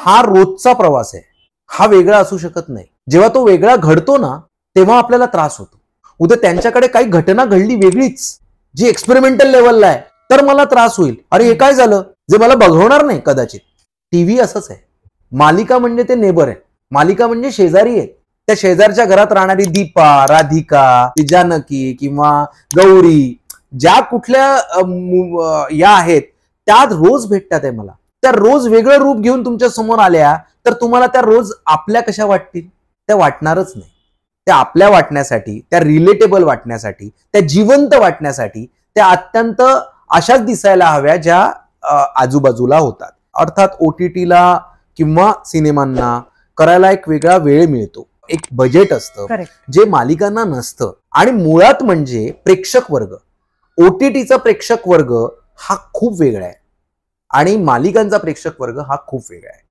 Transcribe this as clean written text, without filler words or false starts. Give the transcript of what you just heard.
हा रोजचा प्रवास आहे, हा वेगळा असू शकत नाही. जेव्हा तो वेगळा घडतो ना, तेव्हा आपल्याला त्रास होतो. उद्या त्यांच्याकडे काही घटना घडली वेगळीच, जी एक्सपेरिमेंटल लेवलला आहे, तर मला त्रास होईल. अरे हे काय झालं, जे मला बघवणार नाही कदाचित. टीव्ही असंच आहे. मालिका म्हणजे ते नेबर आहे, मालिका म्हणजे शेजारी आहे. त्या शेजारच्या घरात राहणारी दीपा, राधिका, ती जानकी किंवा गौरी, ज्या कुठल्या या आहेत, त्या रोज भेटतात आहे मला. त्या रोज वेगळं रूप घेऊन तुमच्या समोर आल्या तर तुम्हाला त्या रोज आपल्या कशा वाटतील? त्या वाटणारच नाही. त्या आपल्या वाटण्यासाठी, त्या रिलेटेबल वाटण्यासाठी, त्या जिवंत वाटण्यासाठी त्या अत्यंत अशाच दिसायला हव्या ज्या आजूबाजूला होतात. अर्थात OTTला किंवा सिनेमांना करायला एक वेगळा वेळ मिळतो, एक बजेट असतं जे मालिकांना नसतं. आणि मुळात म्हणजे प्रेक्षक वर्ग, OTTचा प्रेक्षक वर्ग हा खूप वेगळा आहे आणि मालिकांचा प्रेक्षक वर्ग हा खूप वेगळा आहे.